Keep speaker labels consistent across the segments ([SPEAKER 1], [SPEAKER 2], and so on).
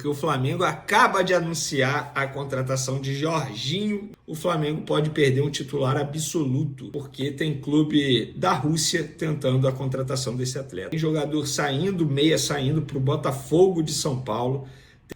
[SPEAKER 1] que o Flamengo acaba de anunciar a contratação de Jorginho. O Flamengo pode perder um titular absoluto, porque tem clube da Rússia tentando a contratação desse atleta. Tem jogador saindo, meia saindo para o Botafogo de São Paulo.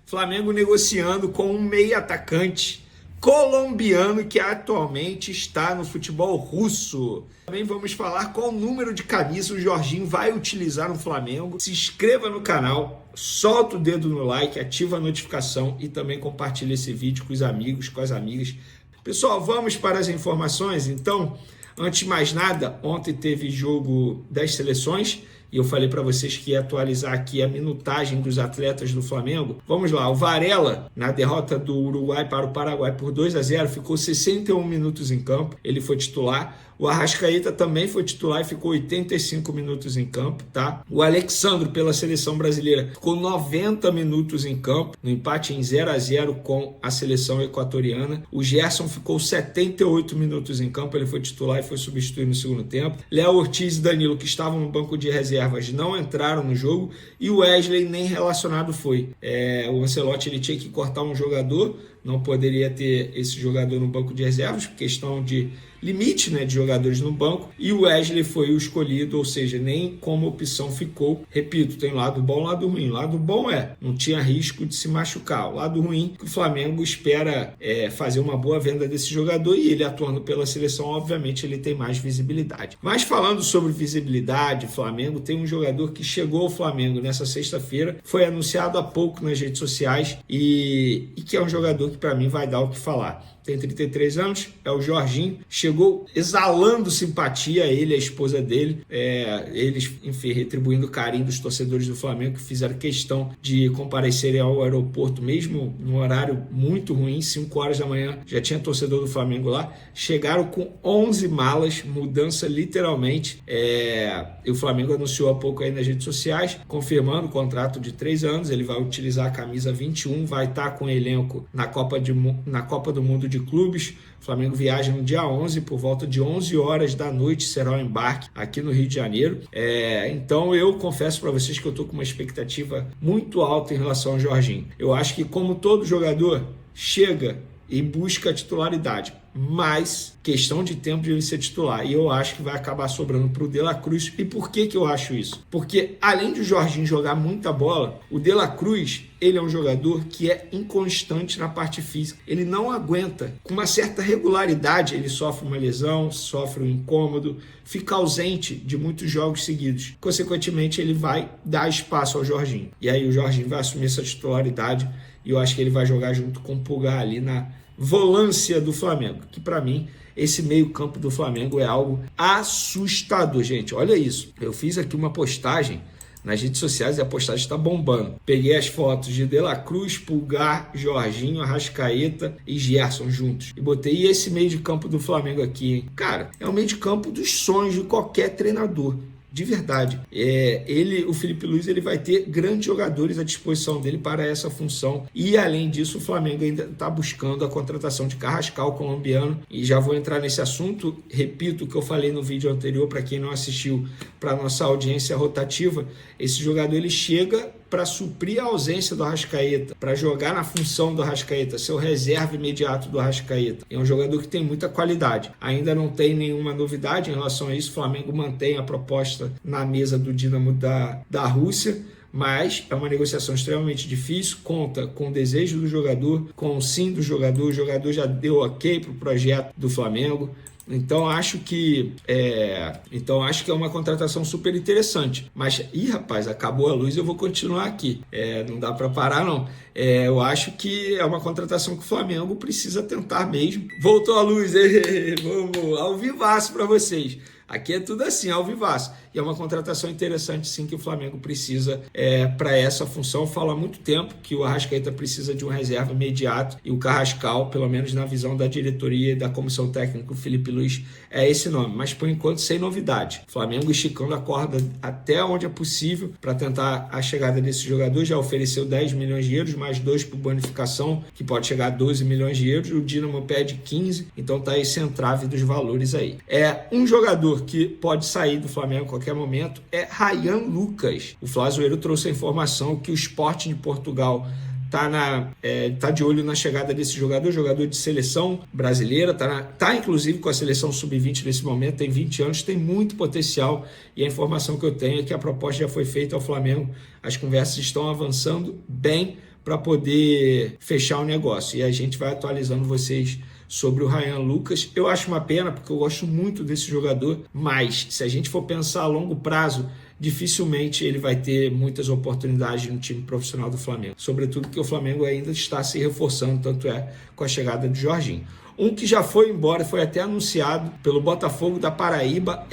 [SPEAKER 1] Flamengo negociando com um meia atacante colombiano que atualmente está no futebol russo. Também vamos falar qual número de camisa o Jorginho vai utilizar no Flamengo. Se inscreva no canal, solta o dedo no like, ativa a notificação e também compartilha esse vídeo com os amigos, com as amigas. Pessoal, vamos para as informações? Então, antes de mais nada, ontem teve jogo das seleções e eu falei para vocês que ia atualizar aqui a minutagem dos atletas do Flamengo. Vamos lá, o Varela, na derrota do Uruguai para o Paraguai por 2-0, ficou 61 minutos em campo, ele foi titular. O Arrascaeta também foi titular e ficou 85 minutos em campo, tá? O Alexandro, pela seleção brasileira, ficou 90 minutos em campo, no empate em 0-0 com a seleção equatoriana. O Gerson ficou 78 minutos em campo, ele foi titular e foi substituído no segundo tempo. Léo Ortiz e Danilo, que estavam no banco de reservas, não entraram no jogo. E o Wesley nem relacionado foi. O Ancelotti ele tinha que cortar um jogador, não poderia ter esse jogador no banco de reservas, por questão de limite, né, de jogadores no banco, e o Wesley foi o escolhido, ou seja, nem como opção ficou. Repito, tem lado bom e lado ruim. O lado bom não tinha risco de se machucar. O lado ruim, que o Flamengo espera fazer uma boa venda desse jogador, e ele atuando pela seleção, obviamente, ele tem mais visibilidade. Mas falando sobre visibilidade, Flamengo tem um jogador que chegou ao Flamengo nessa sexta-feira, foi anunciado há pouco nas redes sociais, e que é um jogador que para mim vai dar o que falar. Tem 33 anos, é o Jorginho, chegou exalando simpatia, ele e a esposa dele, eles, enfim, retribuindo o carinho dos torcedores do Flamengo, que fizeram questão de comparecerem ao aeroporto, mesmo num horário muito ruim, 5 horas da manhã, já tinha torcedor do Flamengo lá, chegaram com 11 malas, mudança literalmente, e o Flamengo anunciou há pouco aí nas redes sociais, confirmando o contrato de 3 anos, ele vai utilizar a camisa 21, vai estar com o elenco na Copa do Mundo de Clubes. O Flamengo viaja no dia 11, por volta de 11 horas da noite será o embarque aqui no Rio de Janeiro. Então eu confesso para vocês que eu estou com uma expectativa muito alta em relação ao Jorginho. Eu acho que, como todo jogador, chega e busca a titularidade, mas questão de tempo de ele ser titular, e eu acho que vai acabar sobrando para o De La Cruz. E por que eu acho isso? Porque além de o Jorginho jogar muita bola, o De La Cruz, ele é um jogador que é inconstante na parte física, ele não aguenta, com uma certa regularidade, ele sofre uma lesão, sofre um incômodo, fica ausente de muitos jogos seguidos, consequentemente ele vai dar espaço ao Jorginho, e aí o Jorginho vai assumir essa titularidade, e eu acho que ele vai jogar junto com o Pulgar ali na volância do Flamengo, que para mim esse meio campo do Flamengo é algo assustador, gente. Olha isso, eu fiz aqui uma postagem nas redes sociais e a postagem está bombando. Peguei as fotos de De La Cruz, Pulgar, Jorginho, Arrascaeta e Gerson juntos e botei esse meio de campo do Flamengo aqui, hein? Cara, é o meio de campo dos sonhos de qualquer treinador. De verdade, o Felipe Luiz, ele vai ter grandes jogadores à disposição dele para essa função, e além disso o Flamengo ainda está buscando a contratação de Carrascal, colombiano, e já vou entrar nesse assunto. Repito o que eu falei no vídeo anterior para quem não assistiu, para nossa audiência rotativa. Esse jogador ele chega para suprir a ausência do Arrascaeta, para jogar na função do Arrascaeta, ser o reserva imediato do Arrascaeta. É um jogador que tem muita qualidade. Ainda não tem nenhuma novidade em relação a isso. O Flamengo mantém a proposta na mesa do Dinamo da Rússia, mas é uma negociação extremamente difícil, conta com o desejo do jogador, com o sim do jogador. O jogador já deu ok para o projeto do Flamengo. Então acho que é uma contratação super interessante. Mas, rapaz, acabou a luz, eu vou continuar aqui. Não dá para parar, não. Eu acho que é uma contratação que o Flamengo precisa tentar mesmo. Voltou a luz, vamos, ao vivaço para vocês. Aqui é tudo assim, ao vivaço. E é uma contratação interessante, sim, que o Flamengo precisa para essa função. Fala há muito tempo que o Arrascaeta precisa de um reserva imediato, e o Carrascal, pelo menos na visão da diretoria e da comissão técnica, o Felipe Luiz, é esse nome. Mas, por enquanto, sem novidade. O Flamengo esticando a corda até onde é possível para tentar a chegada desse jogador. Já ofereceu 10 milhões de euros, mais 2 por bonificação, que pode chegar a 12 milhões de euros. O Dinamo pede 15, então tá esse entrave dos valores aí. Um jogador que pode sair do Flamengo a qualquer momento é Ryan Lucas. O Flazoeiro trouxe a informação que o Sporting de Portugal tá de olho na chegada desse jogador de seleção brasileira, tá inclusive com a seleção sub-20 nesse momento, tem 20 anos, tem muito potencial, e a informação que eu tenho é que a proposta já foi feita ao Flamengo, as conversas estão avançando bem para poder fechar o negócio, e a gente vai atualizando vocês sobre o Ryan Lucas. Eu acho uma pena, porque eu gosto muito desse jogador, mas se a gente for pensar a longo prazo, dificilmente ele vai ter muitas oportunidades no time profissional do Flamengo, sobretudo porque o Flamengo ainda está se reforçando, tanto é com a chegada de Jorginho. Um que já foi embora, foi até anunciado pelo Botafogo da Paraíba,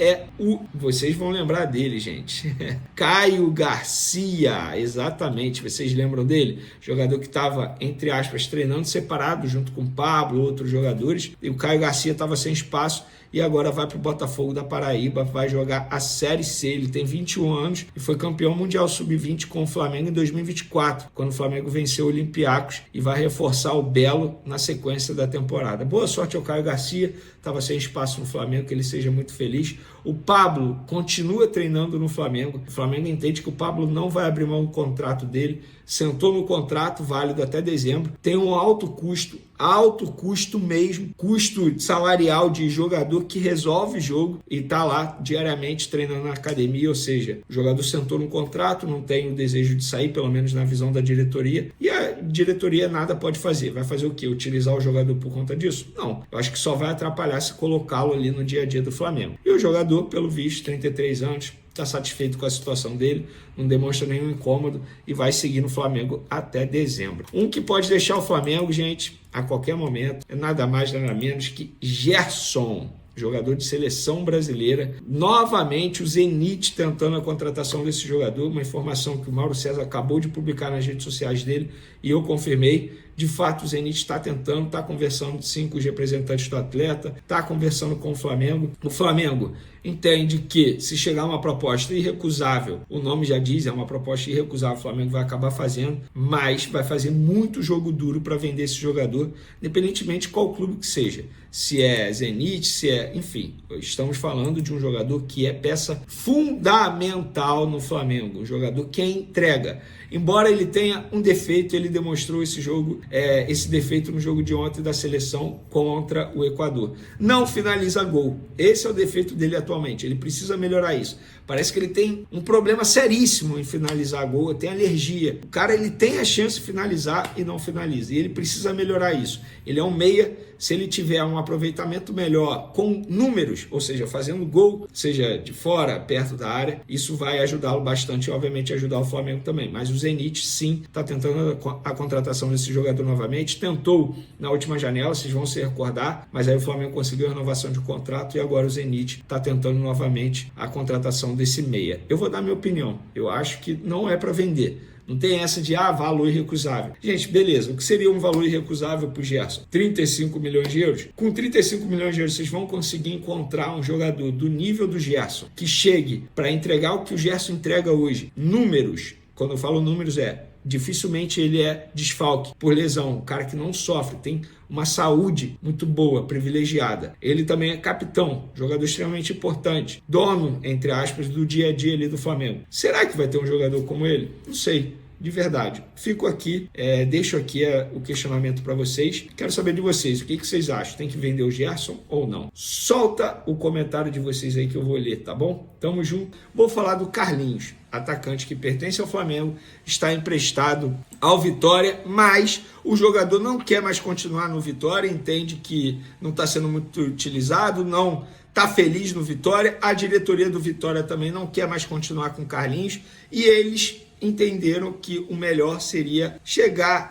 [SPEAKER 1] vocês vão lembrar dele, gente, Caio Garcia, exatamente, vocês lembram dele? Jogador que estava, entre aspas, treinando separado, junto com o Pablo, outros jogadores, e o Caio Garcia estava sem espaço, e agora vai para o Botafogo da Paraíba, vai jogar a Série C, ele tem 21 anos e foi campeão mundial sub-20 com o Flamengo em 2024, quando o Flamengo venceu o Olympiacos, e vai reforçar o Belo na sequência da temporada. Boa sorte ao Caio Garcia, estava sem espaço no Flamengo, que ele seja muito feliz. O Pablo continua treinando no Flamengo, o Flamengo entende que o Pablo não vai abrir mão do contrato dele, sentou no contrato válido até dezembro, tem um alto custo mesmo, custo salarial de jogador que resolve jogo e está lá diariamente treinando na academia, ou seja, o jogador sentou no contrato, não tem o desejo de sair, pelo menos na visão da diretoria, e a diretoria nada pode fazer. Vai fazer o quê? Utilizar o jogador por conta disso? Não, eu acho que só vai atrapalhar se colocá-lo ali no dia a dia do Flamengo. E o jogador, pelo visto, 33 anos, está satisfeito com a situação dele, não demonstra nenhum incômodo e vai seguir no Flamengo até dezembro. Um que pode deixar o Flamengo, gente, a qualquer momento, é nada mais, nada menos que Gerson, jogador de seleção brasileira. Novamente o Zenit tentando a contratação desse jogador, uma informação que o Mauro César acabou de publicar nas redes sociais dele e eu confirmei. De fato, o Zenit está tentando, está conversando sim com os representantes do atleta, está conversando com o Flamengo. O Flamengo entende que se chegar uma proposta irrecusável, o nome já diz, é uma proposta irrecusável, o Flamengo vai acabar fazendo, mas vai fazer muito jogo duro para vender esse jogador, independentemente de qual clube que seja. Se é Zenit, enfim, estamos falando de um jogador que é peça fundamental no Flamengo, um jogador que é entrega. Embora ele tenha um defeito, ele demonstrou esse defeito no jogo de ontem da seleção contra o Equador. Não finaliza gol. Esse é o defeito dele atualmente. Ele precisa melhorar isso. Parece que ele tem um problema seríssimo em finalizar gol, tem alergia. O cara, ele tem a chance de finalizar e não finaliza. E ele precisa melhorar isso. Ele é um meia, se ele tiver um aproveitamento melhor com números, ou seja, fazendo gol, seja de fora, perto da área, isso vai ajudá-lo bastante e obviamente ajudar o Flamengo também. Mas o Zenit, sim, está tentando a contratação desse jogador novamente. Tentou na última janela, vocês vão se recordar, mas aí o Flamengo conseguiu a renovação de contrato e agora o Zenit está tentando novamente a contratação desse meia. Eu vou dar minha opinião. Eu acho que não é para vender. Não tem essa de, valor irrecusável. Gente, beleza, o que seria um valor irrecusável para o Gerson? 35 milhões de euros? Com 35 milhões de euros, vocês vão conseguir encontrar um jogador do nível do Gerson, que chegue para entregar o que o Gerson entrega hoje. Números, quando eu falo números dificilmente ele é desfalque por lesão, um cara que não sofre, tem uma saúde muito boa, privilegiada. Ele também é capitão, jogador extremamente importante, dono, entre aspas, do dia a dia ali do Flamengo. Será que vai ter um jogador como ele? Não sei, de verdade. Fico aqui, deixo aqui o questionamento para vocês. Quero saber de vocês, o que vocês acham? Tem que vender o Gerson ou não? Solta o comentário de vocês aí que eu vou ler, tá bom? Tamo junto. Vou falar do Carlinhos, atacante que pertence ao Flamengo, está emprestado ao Vitória, mas o jogador não quer mais continuar no Vitória, entende que não está sendo muito utilizado, não está feliz no Vitória, a diretoria do Vitória também não quer mais continuar com o Carlinhos, e eles entenderam que o melhor seria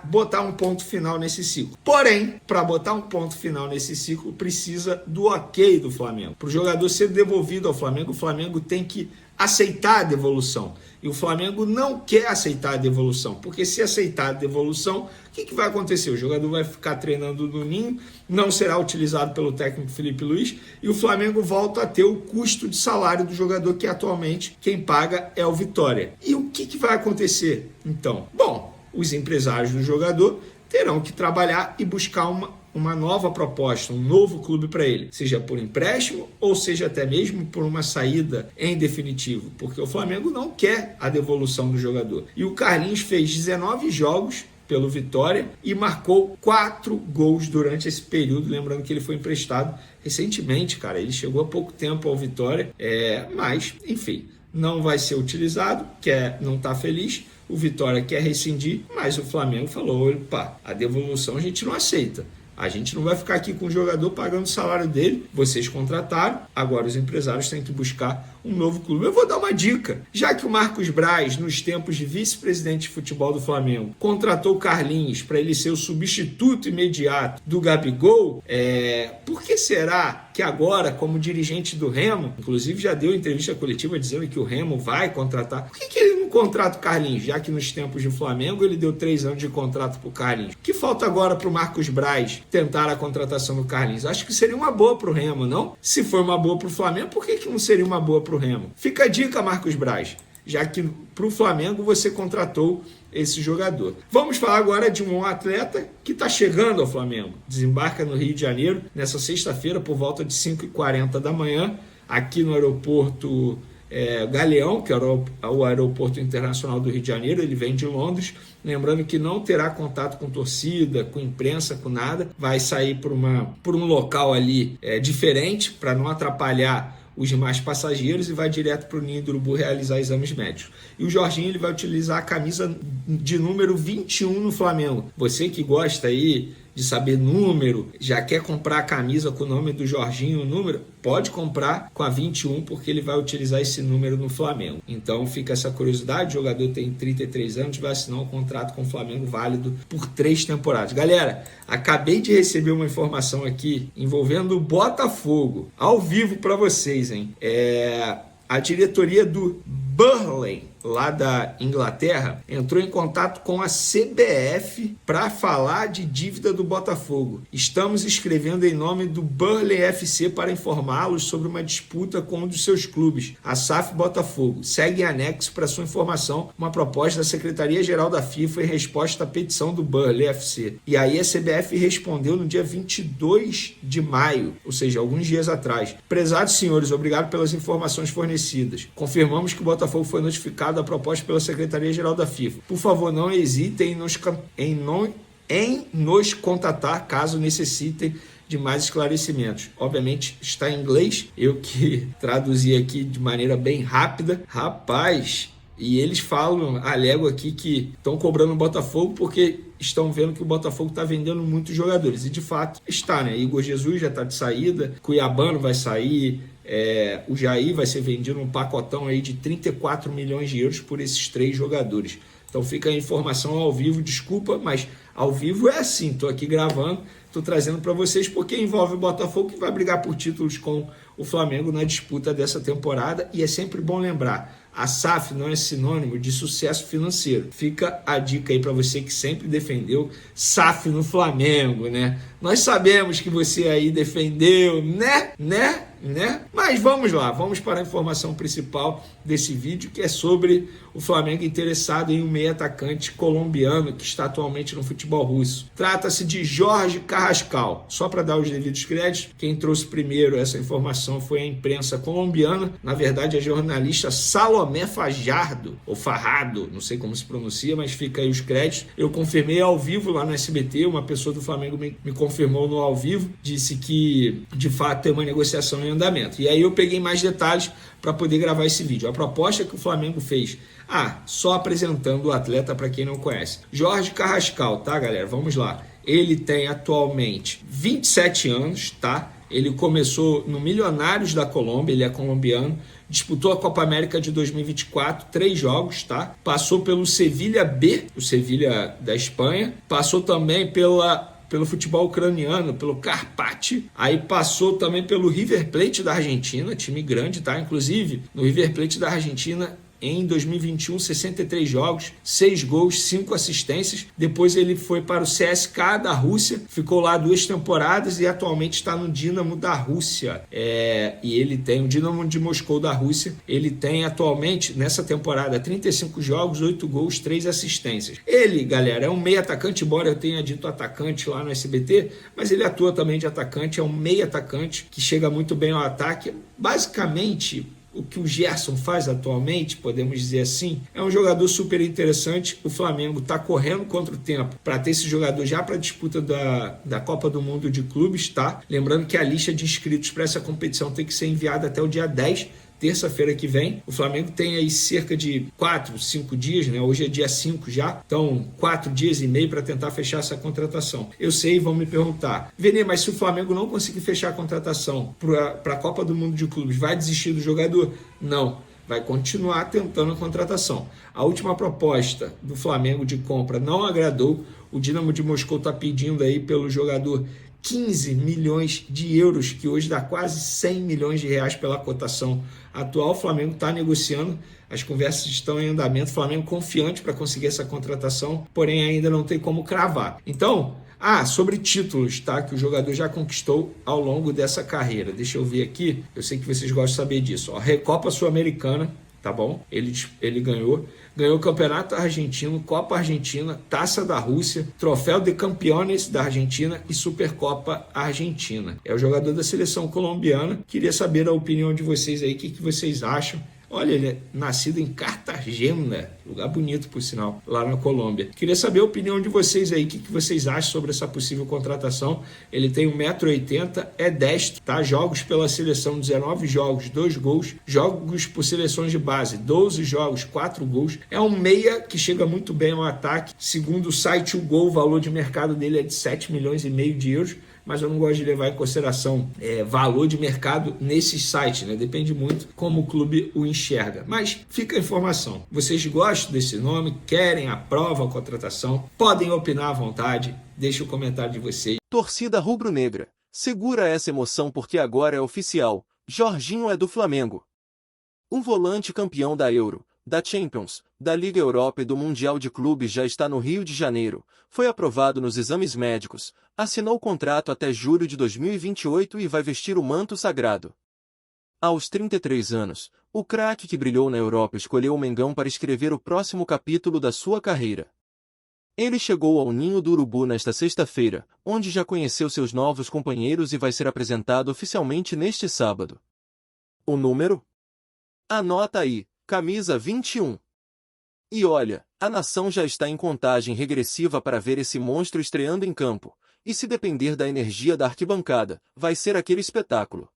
[SPEAKER 1] botar um ponto final nesse ciclo. Porém, para botar um ponto final nesse ciclo, precisa do ok do Flamengo. Para o jogador ser devolvido ao Flamengo, o Flamengo tem que aceitar a devolução. E o Flamengo não quer aceitar a devolução, porque se aceitar a devolução, o que vai acontecer? O jogador vai ficar treinando no ninho, não será utilizado pelo técnico Felipe Luiz, e o Flamengo volta a ter o custo de salário do jogador, que atualmente quem paga é o Vitória. E o que vai acontecer então? Bom, os empresários do jogador terão que trabalhar e buscar uma nova proposta, um novo clube para ele, seja por empréstimo ou seja até mesmo por uma saída em definitivo, porque o Flamengo não quer a devolução do jogador. E o Carlinhos fez 19 jogos pelo Vitória e marcou 4 gols durante esse período, lembrando que ele foi emprestado recentemente, cara, ele chegou há pouco tempo ao Vitória, mas, enfim, não vai ser utilizado, não está feliz, o Vitória quer rescindir, mas o Flamengo falou, opa, a devolução a gente não aceita. A gente não vai ficar aqui com o jogador pagando o salário dele. Vocês contrataram, agora os empresários têm que buscar um novo clube. Eu vou dar uma dica. Já que o Marcos Braz, nos tempos de vice-presidente de futebol do Flamengo, contratou o Carlinhos para ele ser o substituto imediato do Gabigol, por que será que agora, como dirigente do Remo, inclusive já deu entrevista coletiva dizendo que o Remo vai contratar, por que ele não contrata o Carlinhos? Já que nos tempos do Flamengo ele deu 3 anos de contrato para o Carlinhos. O que falta agora para o Marcos Braz tentar a contratação do Carlinhos? Acho que seria uma boa para o Remo, não? Se for uma boa para o Flamengo, por que não seria uma boa para o Remo? Fica a dica, Marcos Braz, já que para o Flamengo você contratou esse jogador. Vamos falar agora de um atleta que está chegando ao Flamengo. Desembarca no Rio de Janeiro nessa sexta-feira por volta de 5h40 da manhã, aqui no aeroporto Galeão, que é o aeroporto internacional do Rio de Janeiro. Ele vem de Londres, lembrando que não terá contato com torcida, com imprensa, com nada, vai sair por um local ali diferente, para não atrapalhar os demais passageiros, e vai direto para o Ninho do Urubu realizar exames médicos. E o Jorginho ele vai utilizar a camisa de número 21 no Flamengo. Você que gosta aí de saber número, já quer comprar a camisa com o nome do Jorginho, o número, pode comprar com a 21, porque ele vai utilizar esse número no Flamengo. Então fica essa curiosidade, o jogador tem 33 anos, vai assinar um contrato com o Flamengo válido por 3 temporadas. Galera, acabei de receber uma informação aqui envolvendo o Botafogo, ao vivo para vocês, hein? A diretoria do Burnley, lá da Inglaterra, entrou em contato com a CBF para falar de dívida do Botafogo. Estamos escrevendo em nome do Burnley FC para informá-los sobre uma disputa com um dos seus clubes, a SAF Botafogo. Segue em anexo para sua informação uma proposta da Secretaria-Geral da FIFA em resposta à petição do Burnley FC. E aí a CBF respondeu no dia 22 de maio, ou seja, alguns dias atrás. Prezados senhores, obrigado pelas informações fornecidas. Confirmamos que o Botafogo foi notificado da proposta pela Secretaria-Geral da FIFA. Por favor, não hesitem em nos contatar caso necessitem de mais esclarecimentos. Obviamente está em inglês, eu que traduzi aqui de maneira bem rápida. Rapaz, e eles alegam aqui que estão cobrando o Botafogo porque estão vendo que o Botafogo está vendendo muitos jogadores. E de fato está, né? Igor Jesus já está de saída, Cuiabano vai sair, o Jair vai ser vendido um pacotão aí de 34 milhões de euros por esses 3 jogadores. Então fica a informação ao vivo, desculpa, mas ao vivo é assim, estou aqui gravando, estou trazendo para vocês porque envolve o Botafogo, que vai brigar por títulos com o Flamengo na disputa dessa temporada. E é sempre bom lembrar, a SAF não é sinônimo de sucesso financeiro. Fica a dica aí para você que sempre defendeu SAF no Flamengo, né? Nós sabemos que você aí defendeu, né? Mas vamos lá, vamos para a informação principal desse vídeo, que é sobre o Flamengo interessado em um meio atacante colombiano que está atualmente no futebol russo. Trata-se de Jorge Carrascal. Só para dar os devidos créditos, quem trouxe primeiro essa informação foi a imprensa colombiana, na verdade a jornalista Salomé Fajardo, ou Farrado, não sei como se pronuncia, mas fica aí os créditos. Eu confirmei ao vivo lá no SBT, uma pessoa do Flamengo me confirmou no ao vivo, disse que de fato tem uma negociação em andamento. E aí eu peguei mais detalhes para poder gravar esse vídeo. A proposta que o Flamengo fez, só apresentando o atleta para quem não conhece. Jorge Carrascal, tá, galera? Vamos lá. Ele tem atualmente 27 anos, tá? Ele começou no Milionários da Colômbia, ele é colombiano, disputou a Copa América de 2024, 3 jogos, tá? Passou pelo Sevilha B, o Sevilha da Espanha, passou também pelo futebol ucraniano, pelo Karpat, aí passou também pelo River Plate da Argentina, time grande, tá? Inclusive, no River Plate da Argentina, em 2021, 63 jogos, 6 gols, 5 assistências. Depois ele foi para o CSKA da Rússia, ficou lá 2 temporadas e atualmente está no Dinamo da Rússia. E ele tem o Dinamo de Moscou da Rússia. Ele tem atualmente, nessa temporada, 35 jogos, 8 gols, 3 assistências. Ele, galera, é um meio atacante, embora eu tenha dito atacante lá no SBT, mas ele atua também de atacante, é um meio atacante que chega muito bem ao ataque. Basicamente, o que o Gerson faz atualmente, podemos dizer assim, é um jogador super interessante. O Flamengo está correndo contra o tempo para ter esse jogador já para a disputa da Copa do Mundo de Clubes, tá? Lembrando que a lista de inscritos para essa competição tem que ser enviada até o dia 10, terça-feira que vem. O Flamengo tem aí cerca de 4, 5 dias, né? Hoje é dia 5 já, então 4 dias e meio para tentar fechar essa contratação. Eu sei, vão me perguntar, Vene, mas se o Flamengo não conseguir fechar a contratação para a Copa do Mundo de Clubes, vai desistir do jogador? Não, vai continuar tentando a contratação. A última proposta do Flamengo de compra não agradou, o Dinamo de Moscou está pedindo aí pelo jogador 15 milhões de euros, que hoje dá quase 100 milhões de reais pela cotação atual. O Flamengo está negociando, as conversas estão em andamento, o Flamengo confiante para conseguir essa contratação, porém ainda não tem como cravar. Então, sobre títulos, tá? Que o jogador já conquistou ao longo dessa carreira. Deixa eu ver aqui, eu sei que vocês gostam de saber disso. Recopa Sul-Americana, tá bom? Ele ganhou o Campeonato Argentino, Copa Argentina, Taça da Rússia, Troféu de Campeones da Argentina e Supercopa Argentina. É o jogador da seleção colombiana. Queria saber a opinião de vocês aí, o que vocês acham. Olha, ele é nascido em Cartagena, lugar bonito, por sinal, lá na Colômbia. Queria saber a opinião de vocês aí, o que vocês acham sobre essa possível contratação. Ele tem 1,80 m, é destro, tá? Jogos pela seleção, 19 jogos, 2 gols. Jogos por seleções de base, 12 jogos, 4 gols. É um meia que chega muito bem ao ataque. Segundo o site O Gol, o valor de mercado dele é de 7,5 milhões de euros. Mas eu não gosto de levar em consideração valor de mercado nesses sites, né? Depende muito como o clube o enxerga. Mas fica a informação. Vocês gostam desse nome? Querem, aprovam a contratação? Podem opinar à vontade. Deixe o comentário de vocês.
[SPEAKER 2] Torcida rubro-negra, segura essa emoção porque agora é oficial. Jorginho é do Flamengo. O volante campeão da Euro, da Champions, da Liga Europa e do Mundial de Clubes já está no Rio de Janeiro, foi aprovado nos exames médicos, assinou o contrato até julho de 2028 e vai vestir o manto sagrado. Aos 33 anos, o craque que brilhou na Europa escolheu o Mengão para escrever o próximo capítulo da sua carreira. Ele chegou ao Ninho do Urubu nesta sexta-feira, onde já conheceu seus novos companheiros e vai ser apresentado oficialmente neste sábado. O número? Anota aí. Camisa 21. E olha, a nação já está em contagem regressiva para ver esse monstro estreando em campo, e se depender da energia da arquibancada, vai ser aquele espetáculo.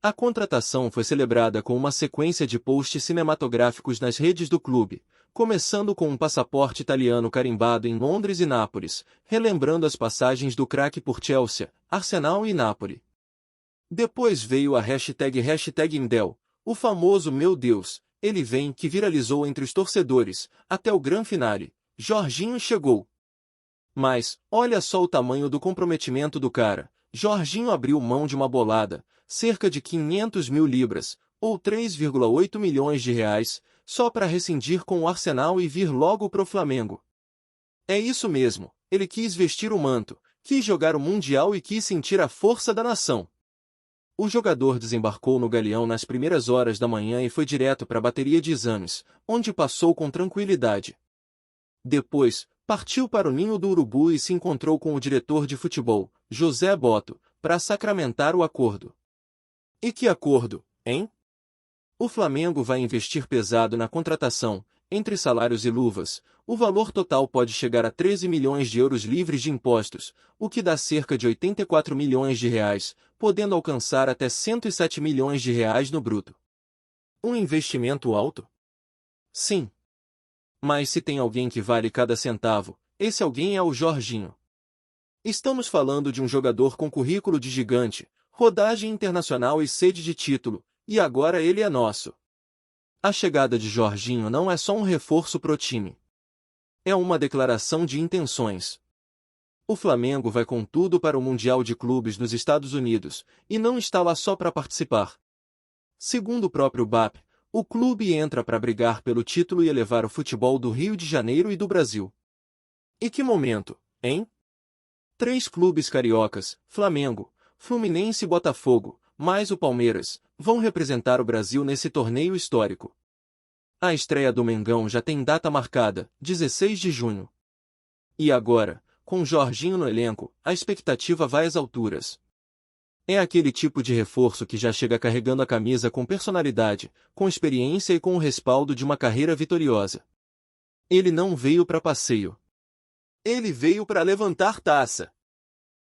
[SPEAKER 2] A contratação foi celebrada com uma sequência de posts cinematográficos nas redes do clube, começando com um passaporte italiano carimbado em Londres e Nápoles, relembrando as passagens do craque por Chelsea, Arsenal e Nápoles. Depois veio a hashtag Indel, o famoso Meu Deus, ele vem, que viralizou entre os torcedores, até o grande finale. Jorginho chegou. Mas, olha só o tamanho do comprometimento do cara. Jorginho abriu mão de uma bolada, cerca de 500 mil libras, ou 3,8 milhões de reais, só para rescindir com o Arsenal e vir logo pro Flamengo. É isso mesmo, ele quis vestir o manto, quis jogar o Mundial e quis sentir a força da nação. O jogador desembarcou no Galeão nas primeiras horas da manhã e foi direto para a bateria de exames, onde passou com tranquilidade. Depois, partiu para o Ninho do Urubu e se encontrou com o diretor de futebol, José Boto, para sacramentar o acordo. E que acordo, hein? O Flamengo vai investir pesado na contratação, entre salários e luvas. O valor total pode chegar a 13 milhões de euros livres de impostos, o que dá cerca de 84 milhões de reais, podendo alcançar até 107 milhões de reais no bruto. Um investimento alto? Sim. Mas se tem alguém que vale cada centavo, esse alguém é o Jorginho. Estamos falando de um jogador com currículo de gigante, rodagem internacional e sede de título, e agora ele é nosso. A chegada de Jorginho não é só um reforço pro time. É uma declaração de intenções. O Flamengo vai com tudo para o Mundial de Clubes nos Estados Unidos, e não está lá só para participar. Segundo o próprio BAP, o clube entra para brigar pelo título e elevar o futebol do Rio de Janeiro e do Brasil. E que momento, hein? 3 clubes cariocas, Flamengo, Fluminense e Botafogo, mais o Palmeiras, vão representar o Brasil nesse torneio histórico. A estreia do Mengão já tem data marcada, 16 de junho. E agora, com Jorginho no elenco, a expectativa vai às alturas. É aquele tipo de reforço que já chega carregando a camisa com personalidade, com experiência e com o respaldo de uma carreira vitoriosa. Ele não veio para passeio. Ele veio para levantar taça.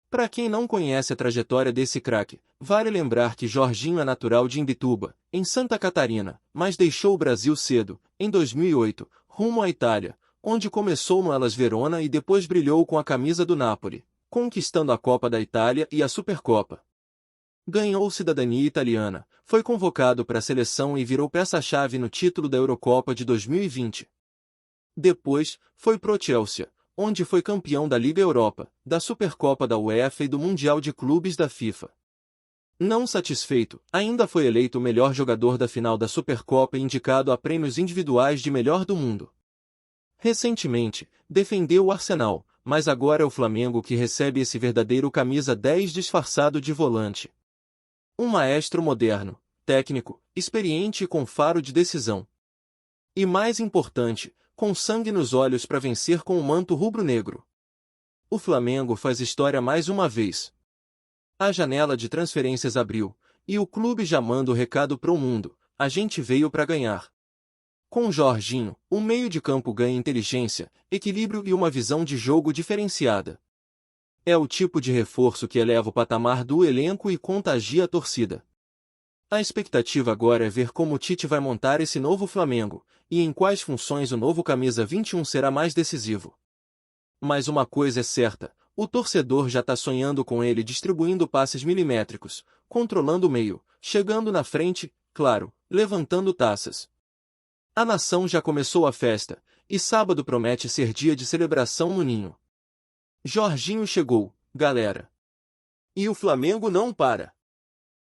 [SPEAKER 2] Para quem não conhece a trajetória desse craque, vale lembrar que Jorginho é natural de Imbituba, em Santa Catarina, mas deixou o Brasil cedo, em 2008, rumo à Itália, onde começou no Hellas Verona e depois brilhou com a camisa do Napoli, conquistando a Copa da Itália e a Supercopa. Ganhou cidadania italiana, foi convocado para a seleção e virou peça-chave no título da Eurocopa de 2020. Depois, foi pro Chelsea, onde foi campeão da Liga Europa, da Supercopa da UEFA e do Mundial de Clubes da FIFA. Não satisfeito, ainda foi eleito o melhor jogador da final da Supercopa e indicado a prêmios individuais de melhor do mundo. Recentemente, defendeu o Arsenal, mas agora é o Flamengo que recebe esse verdadeiro camisa 10 disfarçado de volante. Um maestro moderno, técnico, experiente e com faro de decisão. E mais importante, com sangue nos olhos para vencer com o manto rubro-negro. O Flamengo faz história mais uma vez. A janela de transferências abriu, e o clube já manda o recado pro mundo: a gente veio para ganhar. Com Jorginho, o meio de campo ganha inteligência, equilíbrio e uma visão de jogo diferenciada. É o tipo de reforço que eleva o patamar do elenco e contagia a torcida. A expectativa agora é ver como o Tite vai montar esse novo Flamengo, e em quais funções o novo camisa 21 será mais decisivo. Mas uma coisa é certa, o torcedor já está sonhando com ele distribuindo passes milimétricos, controlando o meio, chegando na frente, claro, levantando taças. A nação já começou a festa, e sábado promete ser dia de celebração no Ninho. Jorginho chegou, galera. E o Flamengo não para.